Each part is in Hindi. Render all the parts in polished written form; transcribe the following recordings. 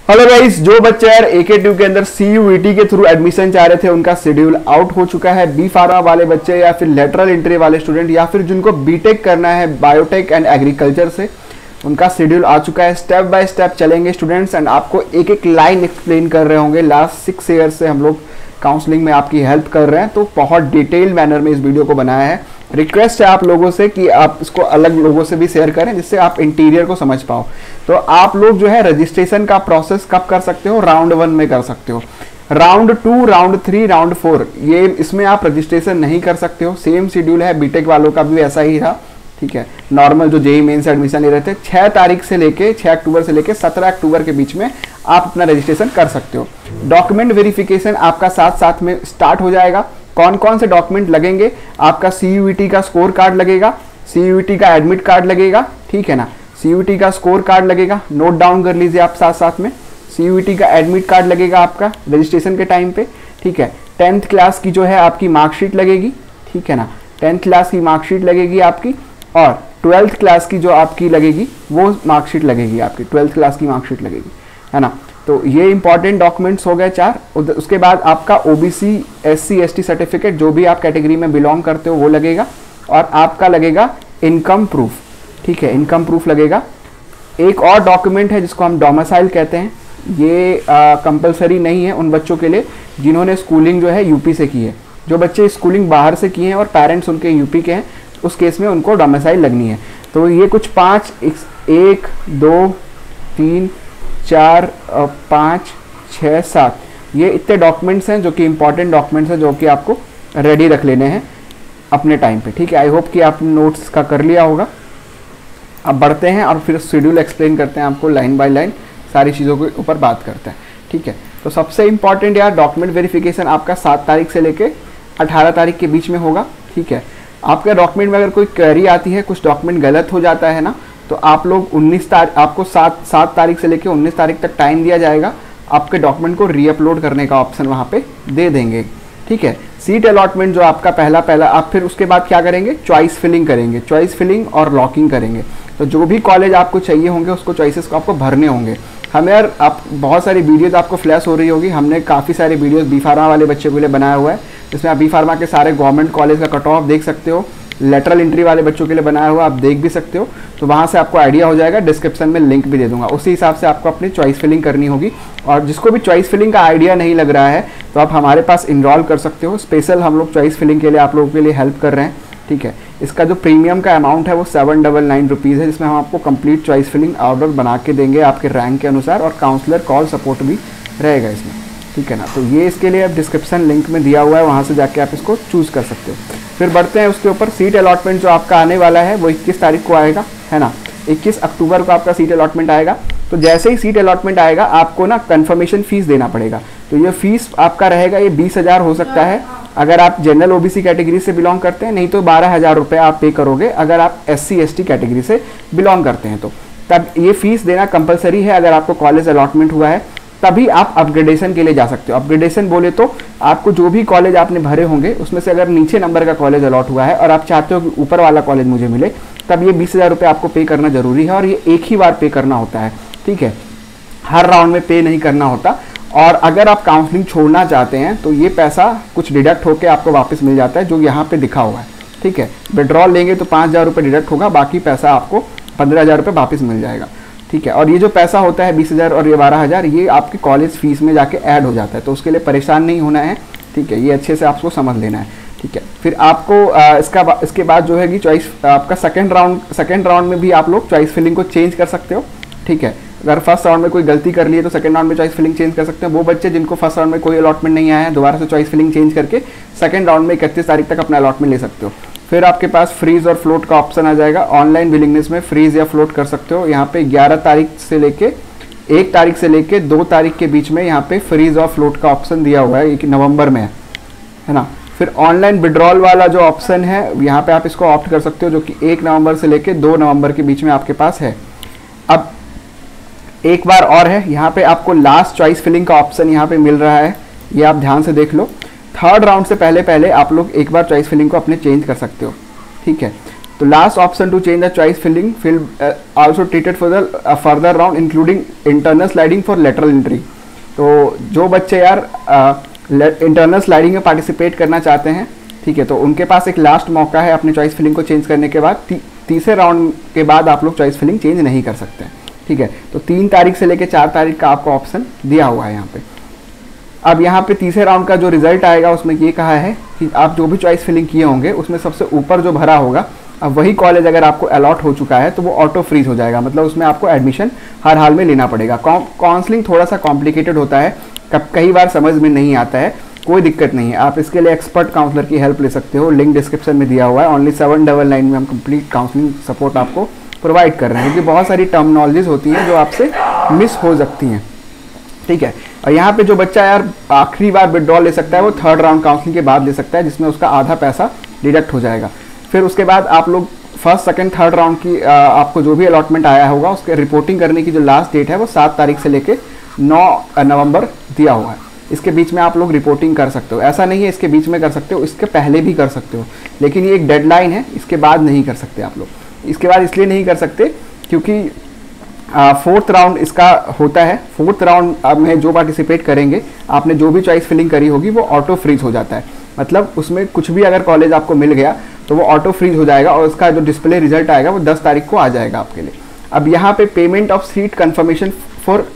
हेलो गाइस, जो बच्चे यार AK2 के अंदर CUET के थ्रू एडमिशन चाह रहे थे उनका शेड्यूल आउट हो चुका है। बी फार्मा वाले बच्चे या फिर लेटरल एंट्री वाले स्टूडेंट या फिर जिनको बीटेक करना है बायोटेक एंड एग्रीकल्चर से, उनका शेड्यूल आ चुका है। स्टेप बाय स्टेप चलेंगे स्टूडेंट्स एंड आपको एक एक लाइन एक्सप्लेन कर रहे होंगे। लास्ट 6 ईयर से हम लोग काउंसलिंग में आपकी हेल्प कर रहे हैं, तो बहुत डिटेल मैनर में इस वीडियो को बनाया है। रिक्वेस्ट है आप लोगों से कि आप इसको अलग लोगों से भी शेयर करें जिससे आप इंटीरियर को समझ पाओ। तो आप लोग जो है रजिस्ट्रेशन का प्रोसेस कब कर सकते हो? राउंड 1 में कर सकते हो। राउंड 2, राउंड 3, राउंड 4 ये इसमें आप रजिस्ट्रेशन नहीं कर सकते हो। सेम शेड्यूल है, बीटेक वालों का भी ऐसा ही था, ठीक है। नॉर्मल जो जेईई मेंस एडमिशन ले रहे थे 6 तारीख से लेके 6 अक्टूबर से लेके 17 अक्टूबर के बीच में आप अपना रजिस्ट्रेशन कर सकते हो। डॉक्यूमेंट वेरिफिकेशन आपका साथ साथ में स्टार्ट हो जाएगा। कौन कौन से डॉक्यूमेंट लगेंगे? आपका CUET का स्कोर कार्ड लगेगा, CUET का एडमिट कार्ड लगेगा, ठीक है ना। CUET का स्कोर कार्ड लगेगा, नोट डाउन कर लीजिए आप साथ साथ में। CUET का एडमिट कार्ड लगेगा आपका रजिस्ट्रेशन के टाइम पे, ठीक है। 10th क्लास की जो है आपकी मार्कशीट लगेगी, ठीक है ना। 10th क्लास की मार्कशीट लगेगी आपकी, और 12th क्लास की जो आपकी लगेगी वो मार्कशीट लगेगी आपकी, 12th क्लास की मार्कशीट लगेगी, है ना। तो ये इंपॉर्टेंट डॉक्यूमेंट्स हो गए 4। उसके बाद आपका OBC SC ST सर्टिफिकेट, जो भी आप कैटेगरी में बिलोंग करते हो वो लगेगा, और आपका लगेगा इनकम प्रूफ, ठीक है, इनकम प्रूफ लगेगा। एक और डॉक्यूमेंट है जिसको हम डोमिसाइल कहते हैं। ये कंपलसरी नहीं है उन बच्चों के लिए जिन्होंने स्कूलिंग जो है यूपी से की है। जो बच्चे स्कूलिंग बाहर से किए हैं और पेरेंट्स उनके यूपी के हैं, उस केस में उनको डोमिसाइल लगनी है। तो ये कुछ 5, 1, 2, 3, 4, 5, 6, 7 ये इतने डॉक्यूमेंट्स हैं जो कि इंपॉर्टेंट डॉक्यूमेंट्स हैं, जो कि आपको रेडी रख लेने हैं अपने टाइम पे, ठीक है। आई होप कि आपने नोट्स का कर लिया होगा। अब बढ़ते हैं और फिर शेड्यूल एक्सप्लेन करते हैं आपको, लाइन बाय लाइन सारी चीज़ों के ऊपर बात करते हैं, ठीक है। तो सबसे इंपॉर्टेंट यार डॉक्यूमेंट वेरिफिकेशन आपका 7 तारीख से लेके 18 तारीख के बीच में होगा, ठीक है। आपके डॉक्यूमेंट में अगर कोई क्वेरी आती है, कुछ डॉक्यूमेंट गलत हो जाता है ना, तो आप लोग 19 तारीख, आपको 7 तारीख से लेके 19 तारीख तक टाइम दिया जाएगा। आपके डॉक्यूमेंट को रीअपलोड करने का ऑप्शन वहाँ पे दे देंगे, ठीक है। सीट अलॉटमेंट जो आपका पहला आप फिर उसके बाद क्या करेंगे? चॉइस फिलिंग करेंगे, चॉइस फिलिंग और लॉकिंग करेंगे। तो जो भी कॉलेज आपको चाहिए होंगे उसको चॉइसेस को आपको भरने होंगे। हमें यार आप बहुत सारी वीडियोस आपको फ्लैश हो रही होगी, हमने काफ़ी सारे वीडियोस बी फार्मा वाले बच्चों के लिए बनाया हुआ है, जिसमें आप बी फार्मा के सारे गवर्नमेंट कॉलेज का कट ऑफ देख सकते हो। लेटरल एंट्री वाले बच्चों के लिए बनाया हुआ आप देख भी सकते हो, तो वहाँ से आपको आइडिया हो जाएगा। डिस्क्रिप्शन में लिंक भी दे दूंगा, उसी हिसाब से आपको अपनी चॉइस फिलिंग करनी होगी। और जिसको भी चॉइस फिलिंग का आइडिया नहीं लग रहा है तो आप हमारे पास इनरोल कर सकते हो। स्पेशल हम लोग चॉइस फिलिंग के लिए आप लोगों के लिए हेल्प कर रहे हैं, ठीक है। इसका जो प्रीमियम का अमाउंट है वो 799 रुपीज़ है, जिसमें हम आपको कंप्लीट चॉइस फिलिंग ऑर्डर बना के देंगे आपके रैंक के अनुसार, और काउंसलर कॉल सपोर्ट भी रहेगा इसमें, ठीक है ना। तो ये इसके लिए डिस्क्रिप्शन लिंक में दिया हुआ है, वहाँ से जाके आप इसको चूज़ कर सकते हो। फिर बढ़ते हैं उसके ऊपर। सीट अलॉटमेंट जो आपका आने वाला है वो 21 तारीख को आएगा, है ना। 21 अक्टूबर को आपका सीट अलॉटमेंट आएगा। तो जैसे ही सीट अलॉटमेंट आएगा आपको ना कन्फर्मेशन फीस देना पड़ेगा। तो ये फीस आपका रहेगा, ये 20,000 हो सकता है अगर आप जनरल OBC कैटेगरी से बिलोंग करते हैं, नहीं तो 12,000 रुपये आप पे करोगे अगर आप SC ST कैटेगरी से बिलोंग करते हैं। तो तब ये फीस देना कंपलसरी है। अगर आपको कॉलेज अलॉटमेंट हुआ है तभी आप अपग्रेडेशन के लिए जा सकते हो। अपग्रेडेशन बोले तो आपको जो भी कॉलेज आपने भरे होंगे उसमें से अगर नीचे नंबर का कॉलेज अलॉट हुआ है और आप चाहते हो कि ऊपर वाला कॉलेज मुझे मिले, तब ये 20,000 रुपये आपको पे करना जरूरी है, और ये एक ही बार पे करना होता है, ठीक है। हर राउंड में पे नहीं करना होता। और अगर आप काउंसलिंग छोड़ना चाहते हैं तो ये पैसा कुछ डिडक्ट होकर आपको वापस मिल जाता है, जो यहाँ पे दिखा हुआ है, ठीक है। विड्रॉल लेंगे तो 5,000 रुपये डिडक्ट होगा, बाकी पैसा आपको 15,000 रुपये वापस मिल जाएगा, ठीक है। और ये जो पैसा होता है 20,000 और ये 12,000, ये आपके कॉलेज फीस में जाके ऐड हो जाता है, तो उसके लिए परेशान नहीं होना है, ठीक है। ये अच्छे से आपको समझ लेना है, ठीक है। फिर आपको इसके बाद जो है कि चॉइस आपका सेकंड राउंड में भी आप लोग चॉइस फिलिंग को चेंज कर सकते हो, ठीक है। अगर फर्स्ट राउंड में कोई गलती कर ली है तो सेकंड राउंड में चॉइस फिलिंग चेंज कर सकते हैं। वो बच्चे जिनको फर्स्ट राउंड में कोई अलॉटमेंट नहीं आया है, दोबारा से चॉइस फिलिंग चेंज करके सेकंड राउंड में 31 तारीख तक अपना अलॉटमेंट ले सकते हो। फिर आपके पास फ्रीज और फ्लोट का ऑप्शन आ जाएगा। ऑनलाइन विलिंगनेस में फ्रीज या फ्लोट कर सकते हो। यहाँ पे 11 तारीख से लेके 1 तारीख से लेके 2 तारीख के बीच में यहाँ पे फ्रीज और फ्लोट का ऑप्शन दिया हुआ है, ये नवंबर में है ना। फिर ऑनलाइन विड्रॉल वाला जो ऑप्शन है यहाँ पे आप इसको ऑप्ट कर सकते हो, जो कि 1 नवंबर से लेके 2 नवंबर के बीच में आपके पास है। अब एक बार और है, यहाँ पे आपको लास्ट चॉइस फिलिंग का ऑप्शन यहाँ पे मिल रहा है, ये आप ध्यान से देख लो। थर्ड राउंड से पहले आप लोग एक बार चॉइस फिलिंग को अपने चेंज कर सकते हो, ठीक है। तो last option to change the choice filling field also treated for the further round including internal sliding for lateral entry. तो जो बच्चे यार इंटरनल स्लाइडिंग में पार्टिसिपेट करना चाहते हैं, ठीक है, तो उनके पास एक लास्ट मौका है अपने चॉइस फिलिंग को चेंज करने के बाद। तीसरे राउंड के बाद आप लोग चॉइस फिलिंग चेंज नहीं कर सकते हैं, ठीक है। तो 3 तारीख से लेकर 4 तारीख का आपको ऑप्शन दिया हुआ है यहाँ पे। अब यहाँ पे तीसरे राउंड का जो रिजल्ट आएगा उसमें ये कहा है कि आप जो भी चॉइस फिलिंग किए होंगे उसमें सबसे ऊपर जो भरा होगा, अब वही कॉलेज अगर आपको अलॉट हो चुका है तो वो ऑटो फ्रीज हो जाएगा, मतलब उसमें आपको एडमिशन हर हाल में लेना पड़ेगा। काउंसलिंग थोड़ा सा कॉम्प्लिकेटेड होता है, कई बार समझ में नहीं आता है, कोई दिक्कत नहीं है, आप इसके लिए एक्सपर्ट काउंसलर की हेल्प ले सकते हो। लिंक डिस्क्रिप्शन में दिया हुआ है। ओनली 799 में हम कंप्लीट काउंसलिंग सपोर्ट आपको प्रोवाइड कर रहे हैं, क्योंकि बहुत सारी टर्मिनोलॉजीज होती हैं जो आपसे मिस हो सकती हैं, ठीक है। और यहाँ पे जो बच्चा यार आखिरी बार विड्रॉल ले सकता है वो 3rd राउंड काउंसलिंग के बाद ले सकता है, जिसमें उसका आधा पैसा डिडक्ट हो जाएगा। फिर उसके बाद आप लोग 1st, 2nd, 3rd राउंड की आपको जो भी अलॉटमेंट आया होगा उसके रिपोर्टिंग करने की जो लास्ट डेट है वो 7 तारीख से लेके 9 नवंबर दिया हुआ है। इसके बीच में आप लोग रिपोर्टिंग कर सकते हो, ऐसा नहीं है इसके बीच में कर सकते हो, इसके पहले भी कर सकते हो, लेकिन ये एक डेडलाइन है, इसके बाद नहीं कर सकते आप लोग। इसके बाद इसलिए नहीं कर सकते क्योंकि 4th राउंड इसका होता है। 4th राउंड में जो पार्टिसिपेट करेंगे, आपने जो भी चॉइस फिलिंग करी होगी वो ऑटो फ्रीज हो जाता है, मतलब उसमें कुछ भी अगर कॉलेज आपको मिल गया तो वो ऑटो फ्रीज हो जाएगा और उसका जो डिस्प्ले रिजल्ट आएगा वो 10 तारीख को आ जाएगा आपके लिए। अब यहाँ पे payment of seat confirmation for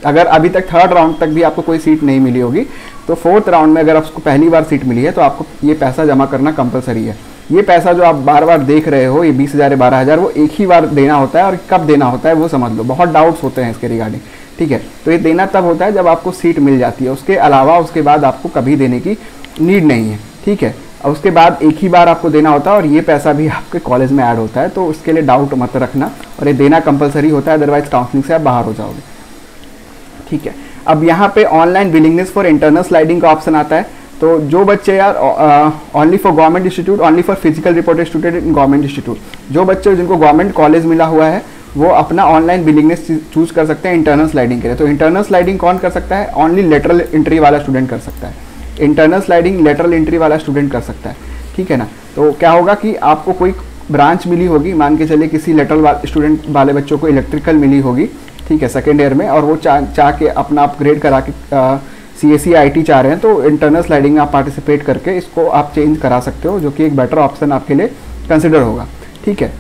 अगर अभी तक 3rd राउंड तक भी आपको कोई सीट नहीं मिली होगी तो 4th राउंड में अगर आपको पहली बार सीट मिली है तो आपको ये पैसा जमा करना कंपलसरी है। ये पैसा जो आप बार बार देख रहे हो, ये 20,000 या 12,000, वो एक ही बार देना होता है, और कब देना होता है वो समझ लो, बहुत डाउट्स होते हैं इसके रिगार्डिंग, ठीक है। तो ये देना तब होता है जब आपको सीट मिल जाती है, उसके अलावा उसके बाद आपको कभी देने की नीड नहीं है, ठीक है। और उसके बाद एक ही बार आपको देना होता है और ये पैसा भी आपके कॉलेज में ऐड होता है, तो उसके लिए डाउट मत रखना, और ये देना कंपलसरी होता है, अदरवाइज काउंसलिंग से आप बाहर हो जाओगे, ठीक है। अब यहाँ पे online willingness for internal sliding का ऑप्शन आता है। तो जो बच्चे यार only for government institute, only for physical reported student in government institute, जो बच्चे जिनको गवर्नमेंट कॉलेज मिला हुआ है वो अपना ऑनलाइन विलिंगनेस चूज कर सकते हैं इंटरनल स्लाइडिंग के लिए। तो इंटरनल स्लाइडिंग कौन कर सकता है? ओनली लेटरल एंट्री वाला स्टूडेंट कर सकता है। इंटरनल स्लाइडिंग लेटरल एंट्री वाला स्टूडेंट कर सकता है, ठीक है ना। तो क्या होगा कि आपको कोई ब्रांच मिली होगी, मान के चलिए किसी लेटरल स्टूडेंट वाले बच्चों को इलेक्ट्रिकल मिली होगी, ठीक है, 2nd ईयर में, और वो चाह के अपना अपग्रेड करा के CSE IT चाह रहे हैं, तो इंटरनल स्लाइडिंग में आप पार्टिसिपेट करके इसको आप चेंज करा सकते हो, जो कि एक बेटर ऑप्शन आपके लिए कंसिडर होगा, ठीक है।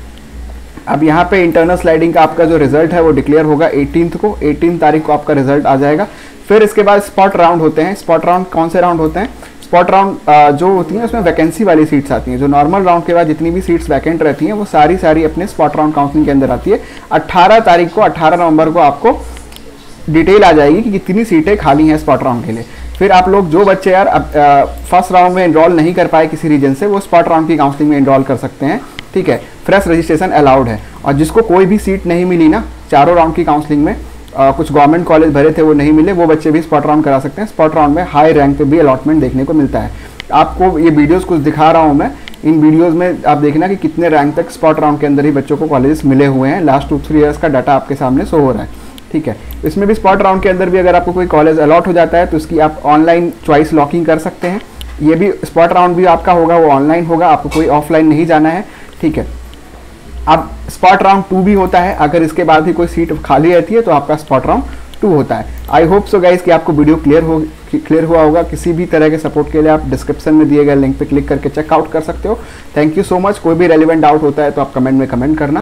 अब यहाँ पे इंटरनल स्लाइडिंग का आपका जो रिजल्ट है वो डिक्लेयर होगा 18 तारीख को आपका रिजल्ट आ जाएगा। फिर इसके बाद स्पॉट राउंड होते हैं। स्पॉट राउंड कौन से राउंड होते हैं? स्पॉट राउंड जो होती हैं उसमें वैकेंसी वाली सीट्स आती हैं। जो नॉर्मल राउंड के बाद जितनी भी सीट्स वैकेंट रहती हैं वो सारी अपने स्पॉट राउंड काउंसलिंग के अंदर आती है। 18 तारीख को 18 नवंबर को आपको डिटेल आ जाएगी कि कितनी सीटें खाली हैं स्पॉट राउंड के लिए। फिर आप लोग जो बच्चे यार फर्स्ट राउंड में एनरोल नहीं कर पाए किसी रीजन से, वो स्पॉट राउंड की काउंसलिंग में एनरोल कर सकते हैं, ठीक है। फ्रेश रजिस्ट्रेशन अलाउड है। और जिसको कोई भी सीट नहीं मिली ना चारों राउंड की काउंसलिंग में, कुछ गवर्नमेंट कॉलेज भरे थे वो नहीं मिले, वो बच्चे भी स्पॉट राउंड करा सकते हैं। स्पॉट राउंड में हाई रैंक पे भी अलॉटमेंट देखने को मिलता है। आपको ये वीडियोस कुछ दिखा रहा हूँ मैं, इन वीडियोस में आप देखना कि कितने रैंक तक स्पॉट राउंड के अंदर ही बच्चों को कॉलेजेस मिले हुए हैं। लास्ट 2-3 ईयर्स का डाटा आपके सामने शो हो रहा है, ठीक है। इसमें भी स्पॉट राउंड के अंदर भी अगर आपको कोई कॉलेज अलॉट हो जाता है तो उसकी आप ऑनलाइन चॉइस लॉकिंग कर सकते हैं। ये भी स्पॉट राउंड भी आपका होगा, वो ऑनलाइन होगा, आपको कोई ऑफलाइन नहीं जाना है, ठीक है। अब स्पॉट राउंड 2 भी होता है, अगर इसके बाद भी कोई सीट खाली रहती है तो आपका स्पॉट राउंड 2 होता है। आई होप सो गाइस कि आपको वीडियो क्लियर हुआ होगा। किसी भी तरह के सपोर्ट के लिए आप डिस्क्रिप्शन में दिए गए लिंक पे क्लिक करके चेकआउट कर सकते हो। Thank you so much. कोई भी रेलिवेंट डाउट होता है तो आप कमेंट में कमेंट करना।